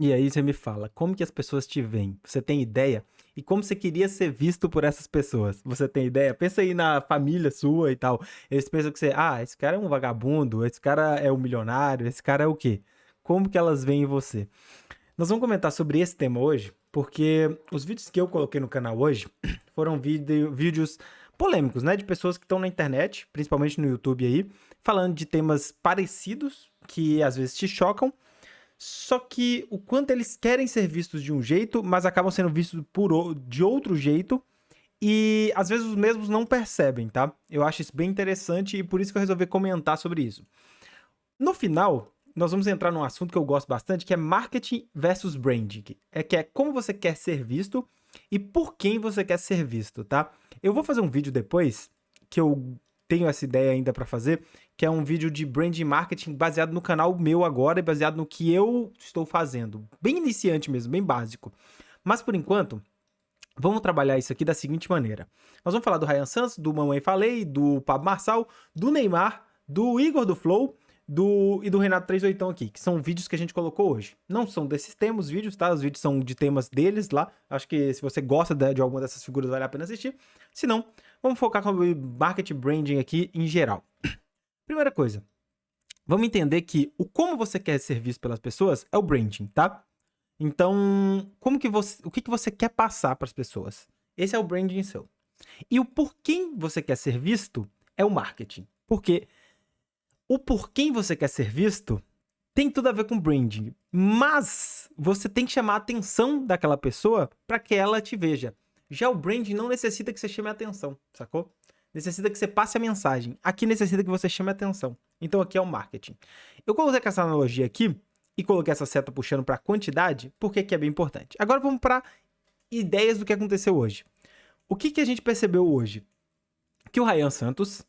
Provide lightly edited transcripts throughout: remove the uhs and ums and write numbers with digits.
E aí você me fala, como que as pessoas te veem? Você tem ideia? E como você queria ser visto por essas pessoas? Você tem ideia? Pensa aí na família sua e tal. Eles pensam que você, esse cara é um vagabundo, esse cara é um milionário, esse cara é o quê? Como que elas veem você? Nós vamos comentar sobre esse tema hoje, porque os vídeos que eu coloquei no canal hoje foram vídeos polêmicos, né? De pessoas que estão na internet, principalmente no YouTube aí, falando de temas parecidos, que às vezes te chocam, só que o quanto eles querem ser vistos de um jeito, mas acabam sendo vistos de outro jeito, e às vezes os mesmos não percebem, tá? Eu acho isso bem interessante e por isso que eu resolvi comentar sobre isso. No final, nós vamos entrar num assunto que eu gosto bastante, que é marketing versus branding. Que é como você quer ser visto e por quem você quer ser visto, tá? Eu vou fazer um vídeo depois, que eu tenho essa ideia ainda pra fazer, que é um vídeo de branding marketing baseado no canal meu agora e baseado no que eu estou fazendo. Bem iniciante mesmo, bem básico. Mas por enquanto, vamos trabalhar isso aqui da seguinte maneira. Nós vamos falar do Ryan Santos, do Mamãe Falei, do Pablo Marçal, do Neymar, do Igor do Flow, e do Renato 38 aqui, que são vídeos que a gente colocou hoje. Não são desses temas, os vídeos, tá? Os vídeos são de temas deles lá. Acho que se você gosta de alguma dessas figuras, vale a pena assistir. Se não, vamos focar com o marketing branding aqui em geral. Primeira coisa, vamos entender que o como você quer ser visto pelas pessoas é o branding, tá? Então, o que você quer passar para as pessoas? Esse é o branding seu. E o por quem você quer ser visto é o marketing. Porque o por quem você quer ser visto tem tudo a ver com branding, mas você tem que chamar a atenção daquela pessoa para que ela te veja. Já o branding não necessita que você chame a atenção, sacou? Necessita que você passe a mensagem. Aqui necessita que você chame a atenção. Então aqui é o marketing. Eu coloquei essa analogia aqui e coloquei essa seta puxando para quantidade, porque que é bem importante. Agora vamos para ideias do que aconteceu hoje. O que a gente percebeu hoje? Que o Ryan Santos,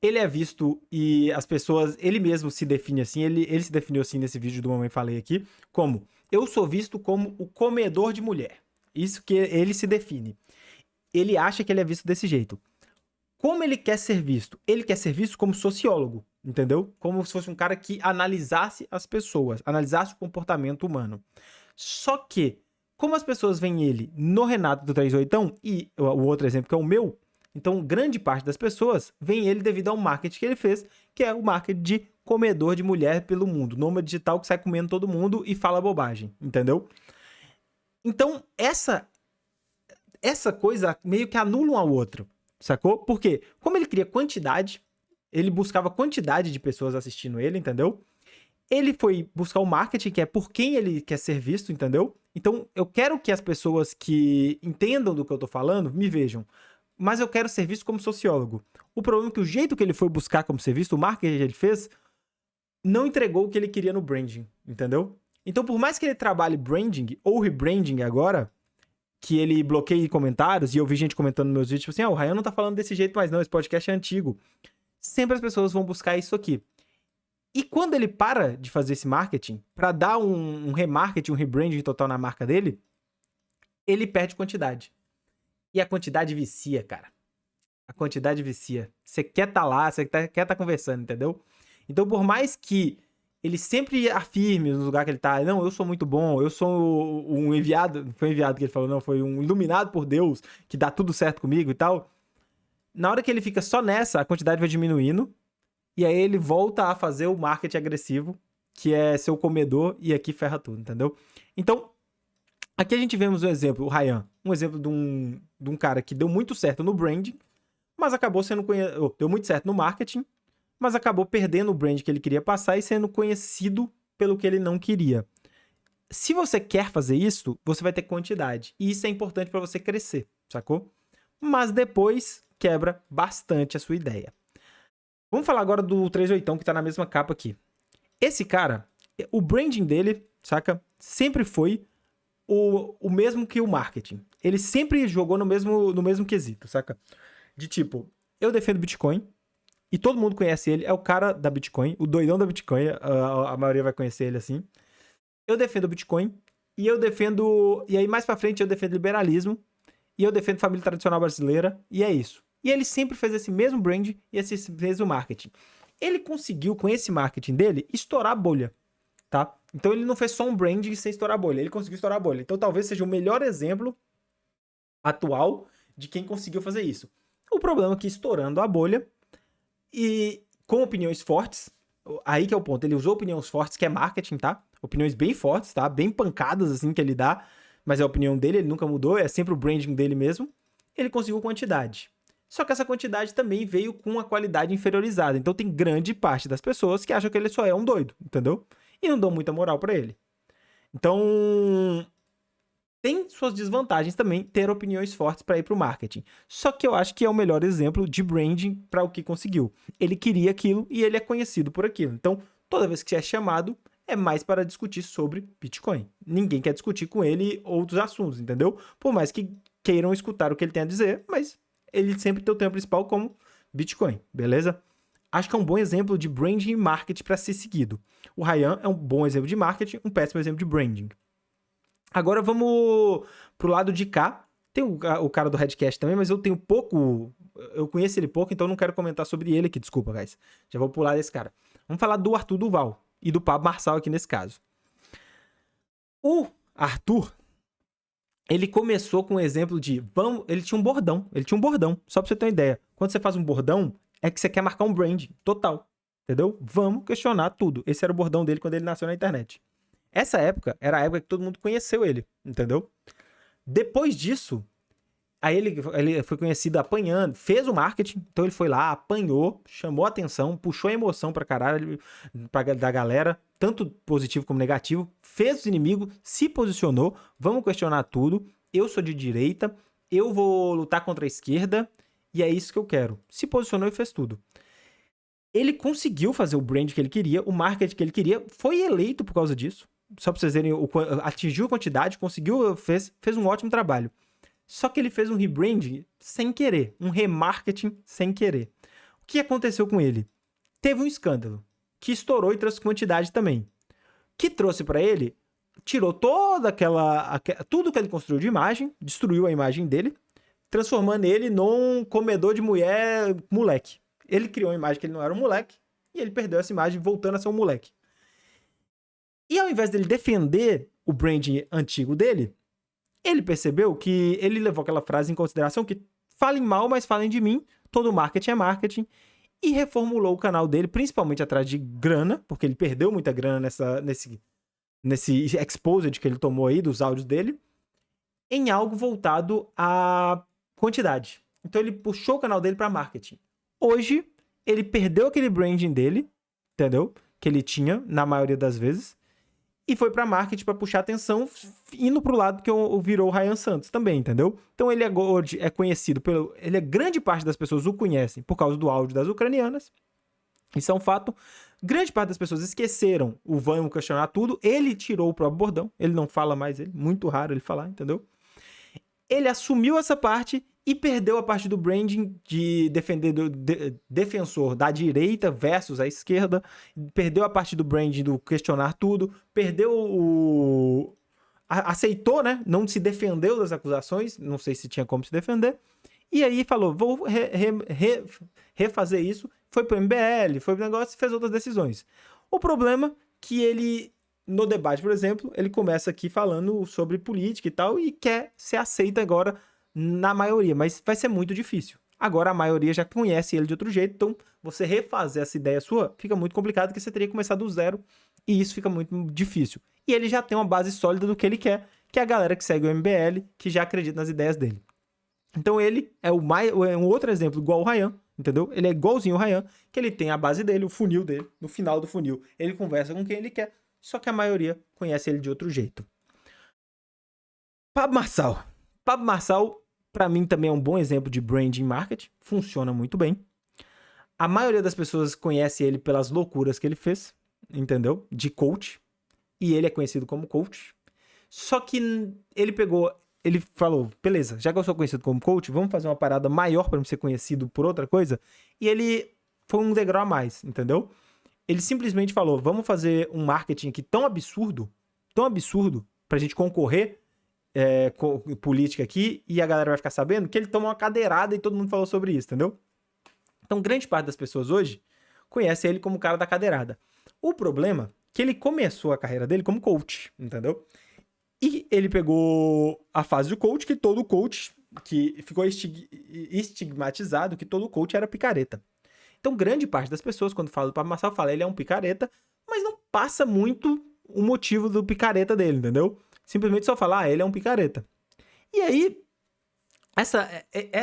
ele é visto e as pessoas, ele mesmo se define assim, ele se definiu assim nesse vídeo do Mamãe Falei aqui, como, eu sou visto como o comedor de mulher. Isso que ele se define. Ele acha que ele é visto desse jeito. Como ele quer ser visto? Ele quer ser visto como sociólogo, entendeu? Como se fosse um cara que analisasse as pessoas, analisasse o comportamento humano. Só que, como as pessoas veem ele no Renato do 38 e o outro exemplo que é o meu, então grande parte das pessoas veem ele devido ao marketing que ele fez, que é o marketing de comedor de mulher pelo mundo, nômade digital que sai comendo todo mundo e fala bobagem, entendeu? Então, essa coisa meio que anula um ao outro, sacou? Porque, como ele cria quantidade, ele buscava quantidade de pessoas assistindo ele, entendeu? Ele foi buscar o marketing, que é por quem ele quer ser visto, entendeu? Então, eu quero que as pessoas que entendam do que eu tô falando me vejam. Mas eu quero ser visto como sociólogo. O problema é que o jeito que ele foi buscar como ser visto, o marketing que ele fez, não entregou o que ele queria no branding, entendeu? Então, por mais que ele trabalhe branding ou rebranding agora, que ele bloqueie comentários, e eu vi gente comentando nos meus vídeos, tipo assim, o Ryan não tá falando desse jeito mais não, esse podcast é antigo. Sempre as pessoas vão buscar isso aqui. E quando ele para de fazer esse marketing, para dar um remarketing, um rebranding total na marca dele, ele perde quantidade. E a quantidade vicia, cara. A quantidade vicia. Você quer estar lá, você quer estar conversando, entendeu? Então, por mais que ele sempre afirme no lugar que ele tá, não, eu sou muito bom, eu sou um enviado, foi um enviado que ele falou, não, foi um iluminado por Deus, que dá tudo certo comigo e tal. Na hora que ele fica só nessa, a quantidade vai diminuindo, e aí ele volta a fazer o marketing agressivo, que é ser o comedor, e aqui ferra tudo, entendeu? Então, aqui a gente vemos um exemplo, o Ryan, um exemplo de um cara que deu muito certo no branding, mas acabou sendo deu muito certo no marketing, mas acabou perdendo o brand que ele queria passar e sendo conhecido pelo que ele não queria. Se você quer fazer isso, você vai ter quantidade, e isso é importante para você crescer, sacou? Mas depois quebra bastante a sua ideia. Vamos falar agora do 38 que tá na mesma capa aqui. Esse cara, o branding dele, saca? Sempre foi o mesmo que o marketing. Ele sempre jogou no mesmo quesito, saca? De tipo, eu defendo Bitcoin e todo mundo conhece ele, é o cara da Bitcoin, o doidão da Bitcoin, a maioria vai conhecer ele assim. Eu defendo Bitcoin e eu defendo, e aí mais pra frente eu defendo liberalismo e eu defendo família tradicional brasileira e é isso. E ele sempre fez esse mesmo brand e esse mesmo marketing. Ele conseguiu, com esse marketing dele, estourar a bolha. tá? Então ele não fez só um branding sem estourar a bolha, ele conseguiu estourar a bolha. Então talvez seja o melhor exemplo atual de quem conseguiu fazer isso. O problema é que estourando a bolha e com opiniões fortes, aí que é o ponto, ele usou opiniões fortes, que é marketing, tá? Opiniões bem fortes, tá? Bem pancadas, assim, que ele dá, mas é a opinião dele, ele nunca mudou, é sempre o branding dele mesmo. Ele conseguiu quantidade. Só que essa quantidade também veio com a qualidade inferiorizada. Então tem grande parte das pessoas que acham que ele só é um doido, entendeu? E não dão muita moral pra ele. Então, tem suas desvantagens também ter opiniões fortes para ir para o marketing. Só que eu acho que é o melhor exemplo de branding para o que conseguiu. Ele queria aquilo e ele é conhecido por aquilo. Então, toda vez que é chamado, é mais para discutir sobre Bitcoin. Ninguém quer discutir com ele outros assuntos, entendeu? Por mais que queiram escutar o que ele tem a dizer, mas ele sempre tem o tema principal como Bitcoin, beleza? Acho que é um bom exemplo de branding e marketing para ser seguido. O Ryan é um bom exemplo de marketing, um péssimo exemplo de branding. Agora vamos pro lado de cá. Tem o cara do Redcast também, mas eu tenho pouco. Eu conheço ele pouco, então eu não quero comentar sobre ele aqui. Desculpa, guys. Já vou pular desse cara. Vamos falar do Arthur Duval e do Pablo Marçal aqui nesse caso. O Arthur, ele começou com um exemplo de. Ele tinha um bordão. Só pra você ter uma ideia. Quando você faz um bordão, é que você quer marcar um brand total. Entendeu? Vamos questionar tudo. Esse era o bordão dele quando ele nasceu na internet. Essa época era a época que todo mundo conheceu ele, entendeu? Depois disso, aí ele foi conhecido apanhando, fez o marketing, então ele foi lá, apanhou, chamou a atenção, puxou a emoção pra caralho da galera, tanto positivo como negativo, fez os inimigos, se posicionou, vamos questionar tudo, eu sou de direita, eu vou lutar contra a esquerda, e é isso que eu quero. Se posicionou e fez tudo. Ele conseguiu fazer o brand que ele queria, o marketing que ele queria, foi eleito por causa disso. Só pra vocês verem, atingiu a quantidade, conseguiu, fez um ótimo trabalho. Só que ele fez um rebranding sem querer, um remarketing sem querer. O que aconteceu com ele? Teve um escândalo, que estourou e trouxe quantidade também. Que trouxe para ele, tirou tudo que ele construiu de imagem, destruiu a imagem dele, transformando ele num comedor de mulher moleque. Ele criou uma imagem que ele não era um moleque, e ele perdeu essa imagem voltando a ser um moleque. E ao invés dele defender o branding antigo dele, ele percebeu que ele levou aquela frase em consideração que falem mal, mas falem de mim, todo marketing é marketing, e reformulou o canal dele, principalmente atrás de grana, porque ele perdeu muita grana nesse exposed que ele tomou aí dos áudios dele, em algo voltado à quantidade. Então ele puxou o canal dele para marketing. Hoje, ele perdeu aquele branding dele, entendeu? Que ele tinha, na maioria das vezes, e foi pra marketing pra puxar atenção, indo pro lado que virou o Ryan Santos também, entendeu? Então ele hoje é conhecido pelo... grande parte das pessoas o conhecem por causa do áudio das ucranianas. Isso é um fato. Grande parte das pessoas esqueceram o vamos questionar tudo. Ele tirou o próprio bordão. Ele não fala mais ele. Muito raro ele falar, entendeu? Ele assumiu essa parte e perdeu a parte do branding de defensor da direita versus a esquerda, perdeu a parte do branding do questionar tudo, perdeu aceitou, né? Não se defendeu das acusações, não sei se tinha como se defender, e aí falou, vou refazer isso, foi pro MBL, foi pro negócio e fez outras decisões. O problema que ele, no debate, por exemplo, ele começa aqui falando sobre política e tal, e quer ser aceito agora na maioria, mas vai ser muito difícil. Agora a maioria já conhece ele de outro jeito, então você refazer essa ideia sua fica muito complicado, porque você teria que começar do zero, e isso fica muito difícil. E ele já tem uma base sólida do que ele quer, que é a galera que segue o MBL, que já acredita nas ideias dele. Então ele é um outro exemplo igual o Ryan, entendeu? Ele é igualzinho o Ryan, que ele tem a base dele, o funil dele, no final do funil ele conversa com quem ele quer, só que a maioria conhece ele de outro jeito. Pablo Marçal, para mim, também é um bom exemplo de branding marketing. Funciona muito bem. A maioria das pessoas conhece ele pelas loucuras que ele fez, entendeu? De coach. E ele é conhecido como coach. Só que ele falou, beleza, já que eu sou conhecido como coach, vamos fazer uma parada maior para ser conhecido por outra coisa. E ele foi um degrau a mais, entendeu? Ele simplesmente falou, vamos fazer um marketing aqui tão absurdo, pra gente concorrer com política aqui, e a galera vai ficar sabendo que ele tomou uma cadeirada e todo mundo falou sobre isso, entendeu? Então, grande parte das pessoas hoje conhece ele como o cara da cadeirada. O problema que ele começou a carreira dele como coach, entendeu? E ele pegou a fase de coach, que todo coach, que ficou estigmatizado, que todo coach era picareta. Então, grande parte das pessoas, quando fala do Pablo Marçal, fala ele é um picareta, mas não passa muito o motivo do picareta dele, entendeu? Simplesmente só fala, ele é um picareta. E aí,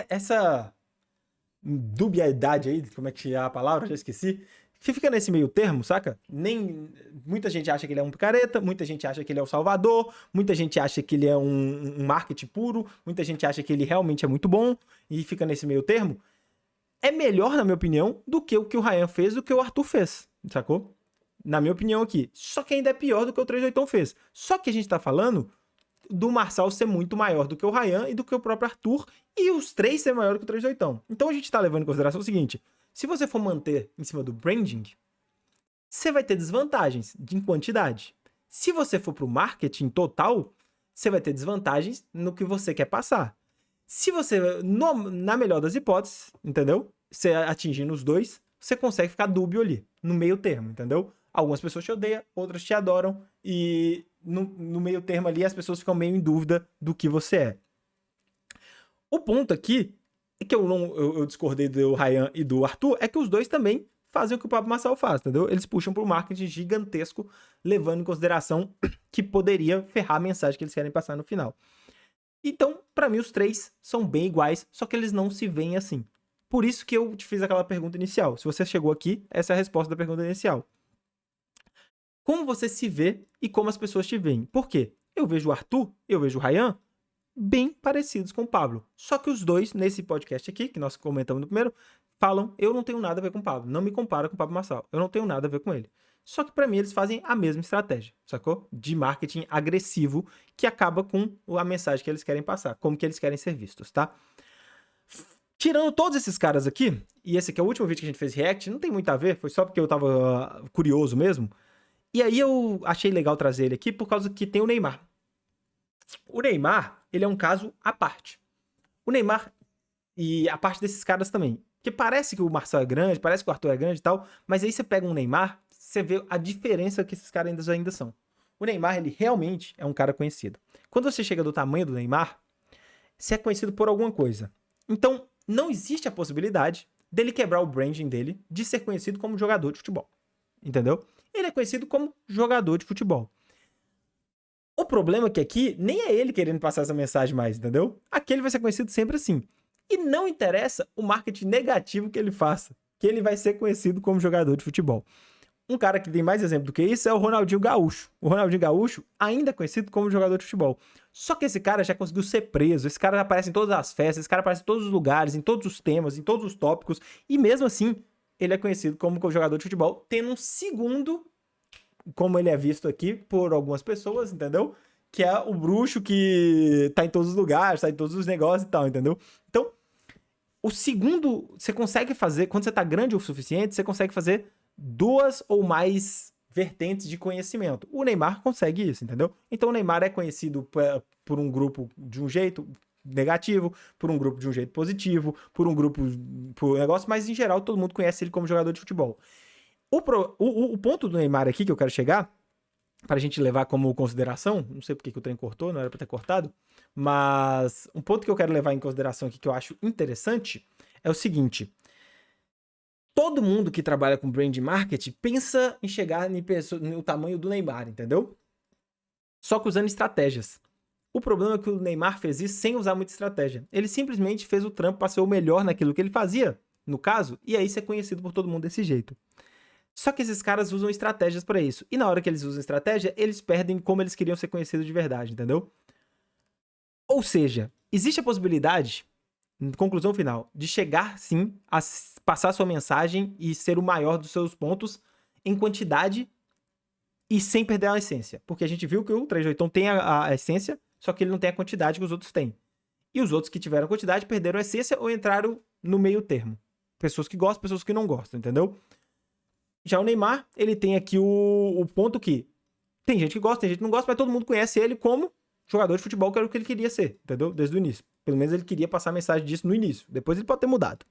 essa dubiedade aí, como é que é a palavra? Já esqueci. Que fica nesse meio termo, saca? Muita gente acha que ele é um picareta, muita gente acha que ele é o salvador, muita gente acha que ele é um marketing puro, muita gente acha que ele realmente é muito bom, e fica nesse meio termo. É melhor, na minha opinião, do que o Ryan fez, do que o Arthur fez, sacou? Na minha opinião aqui. Só que ainda é pior do que o 3-8 fez. Só que a gente tá falando do Marçal ser muito maior do que o Ryan e do que o próprio Arthur, e os três ser maior do que o 3-8. Então a gente tá levando em consideração o seguinte: se você for manter em cima do branding, você vai ter desvantagens em quantidade. Se você for pro marketing total, você vai ter desvantagens no que você quer passar. Se você, na melhor das hipóteses, entendeu? Você atingindo os dois, você consegue ficar dúbio ali, no meio termo, entendeu? Algumas pessoas te odeiam, outras te adoram, e no meio termo ali as pessoas ficam meio em dúvida do que você é. O ponto aqui é que eu discordei do Ryan e do Arthur, é que os dois também fazem o que o Pablo Marçal faz, entendeu? Eles puxam pro marketing gigantesco, levando em consideração que poderia ferrar a mensagem que eles querem passar no final. Então, pra mim, os três são bem iguais, só que eles não se veem assim. Por isso que eu te fiz aquela pergunta inicial. Se você chegou aqui, essa é a resposta da pergunta inicial. Como você se vê e como as pessoas te veem? Por quê? Eu vejo o Arthur, eu vejo o Ryan bem parecidos com o Pablo. Só que os dois, nesse podcast aqui, que nós comentamos no primeiro, falam, eu não tenho nada a ver com o Pablo. Não me compara com o Pablo Marçal. Eu não tenho nada a ver com ele. Só que pra mim eles fazem a mesma estratégia, sacou? De marketing agressivo que acaba com a mensagem que eles querem passar, como que eles querem ser vistos, tá? Tirando todos esses caras aqui, e esse aqui é o último vídeo que a gente fez react, não tem muito a ver, foi só porque eu tava curioso mesmo. E aí eu achei legal trazer ele aqui por causa que tem o Neymar. O Neymar, ele é um caso à parte. O Neymar e a parte desses caras também. Porque parece que o Marçal é grande, parece que o Arthur é grande e tal, mas aí você pega um Neymar, você vê a diferença que esses caras ainda são. O Neymar, ele realmente é um cara conhecido. Quando você chega do tamanho do Neymar, você é conhecido por alguma coisa. Então, não existe a possibilidade dele quebrar o branding dele de ser conhecido como jogador de futebol. Entendeu? Ele é conhecido como jogador de futebol. O problema é que aqui nem é ele querendo passar essa mensagem mais, entendeu? Aqui ele vai ser conhecido sempre assim. E não interessa o marketing negativo que ele faça, que ele vai ser conhecido como jogador de futebol. Um cara que tem mais exemplo do que isso é o Ronaldinho Gaúcho. O Ronaldinho Gaúcho ainda é conhecido como jogador de futebol. Só que esse cara já conseguiu ser preso, esse cara aparece em todas as festas, esse cara aparece em todos os lugares, em todos os temas, em todos os tópicos, e mesmo assim, ele é conhecido como jogador de futebol, tendo um segundo, como ele é visto aqui por algumas pessoas, entendeu? Que é o bruxo que tá em todos os lugares, tá em todos os negócios e tal, entendeu? Então, o segundo, você consegue fazer, quando você tá grande o suficiente, você consegue fazer 2 ou mais vertentes de conhecimento. O Neymar consegue isso, entendeu? Então o Neymar é conhecido por um grupo de um jeito negativo, por um grupo de um jeito positivo, por um grupo por negócio, mas em geral todo mundo conhece ele como jogador de futebol. O ponto do Neymar aqui que eu quero chegar, pra gente levar como consideração, não sei porque que o trem cortou, não era pra ter cortado, mas um ponto que eu quero levar em consideração aqui que eu acho interessante é o seguinte: todo mundo que trabalha com brand marketing pensa em chegar no tamanho do Neymar, entendeu? Só que usando estratégias. O problema é que o Neymar fez isso sem usar muita estratégia. Ele simplesmente fez o trampo para ser o melhor naquilo que ele fazia, no caso, e aí ser conhecido por todo mundo desse jeito. Só que esses caras usam estratégias para isso. E na hora que eles usam estratégia, eles perdem como eles queriam ser conhecidos de verdade, entendeu? Ou seja, existe a possibilidade, conclusão final, de chegar sim a passar sua mensagem e ser o maior dos seus pontos em quantidade e sem perder a essência. Porque a gente viu que o 3-8 tem a essência, só que ele não tem a quantidade que os outros têm. E os outros que tiveram quantidade perderam a essência ou entraram no meio termo. Pessoas que gostam, pessoas que não gostam, entendeu? Já o Neymar, ele tem aqui o ponto que tem gente que gosta, tem gente que não gosta, mas todo mundo conhece ele como jogador de futebol, que era o que ele queria ser, entendeu? Desde o início. Pelo menos ele queria passar a mensagem disso no início. Depois ele pode ter mudado.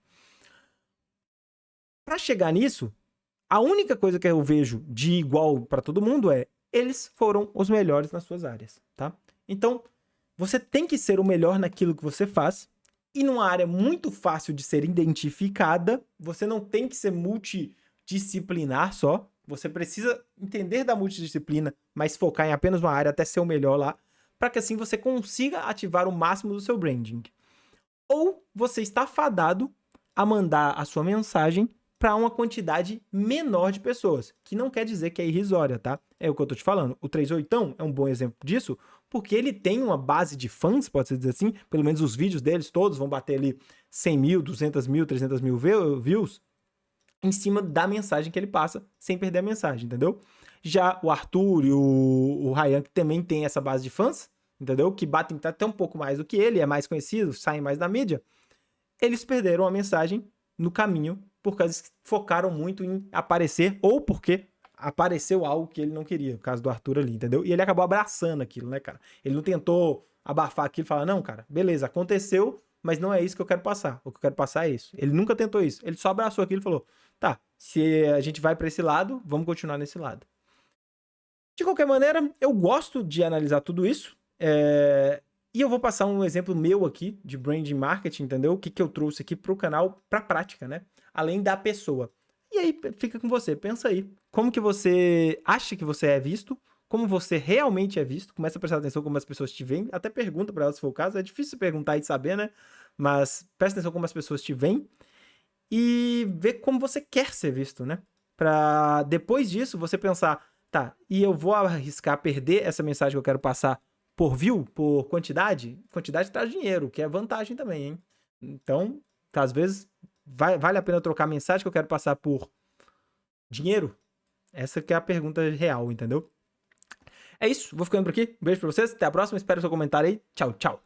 Para chegar nisso, A única coisa que eu vejo de igual para todo mundo é eles foram os melhores nas suas áreas, tá? Então, você tem que ser o melhor naquilo que você faz e numa área muito fácil de ser identificada, você não tem que ser multidisciplinar só, você precisa entender da multidisciplina, mas focar em apenas uma área até ser o melhor lá, para que assim você consiga ativar o máximo do seu branding. Ou você está fadado a mandar a sua mensagem para uma quantidade menor de pessoas, que não quer dizer que é irrisória, tá? É o que eu tô te falando. O 38 é um bom exemplo disso, porque ele tem uma base de fãs, pode-se dizer assim, pelo menos os vídeos deles todos vão bater ali 100 mil, 200 mil, 300 mil views, em cima da mensagem que ele passa, sem perder a mensagem, entendeu? Já o Arthur e o Ryan, que também tem essa base de fãs, entendeu? Que batem até um pouco mais do que ele, é mais conhecido, saem mais da mídia, eles perderam a mensagem no caminho por causa que focaram muito em aparecer ou porque apareceu algo que ele não queria, no caso do Arthur ali, entendeu? E ele acabou abraçando aquilo, né, cara? Ele não tentou abafar aquilo e falar, não, cara, beleza, aconteceu, mas não é isso que eu quero passar. O que eu quero passar é isso. Ele nunca tentou isso. Ele só abraçou aquilo e falou, tá, se a gente vai para esse lado, vamos continuar nesse lado. De qualquer maneira, eu gosto de analisar tudo isso. E eu vou passar um exemplo meu aqui de branding marketing, entendeu? O que eu trouxe aqui pro canal pra prática, né? Além da pessoa. E aí fica com você, pensa aí. Como que você acha que você é visto? Como você realmente é visto? Começa a prestar atenção como as pessoas te veem. Até pergunta pra elas se for o caso. É difícil perguntar e saber, né? Mas presta atenção como as pessoas te veem. E ver como você quer ser visto, né? Pra depois disso você pensar, tá, e eu vou arriscar perder essa mensagem que eu quero passar por view, por quantidade? Quantidade traz dinheiro, que é vantagem também, hein? Então, às vezes, vale a pena trocar a mensagem que eu quero passar por dinheiro? Essa que é a pergunta real, entendeu? É isso, vou ficando por aqui. Um beijo pra vocês, até a próxima, espero o seu comentário aí. Tchau, tchau.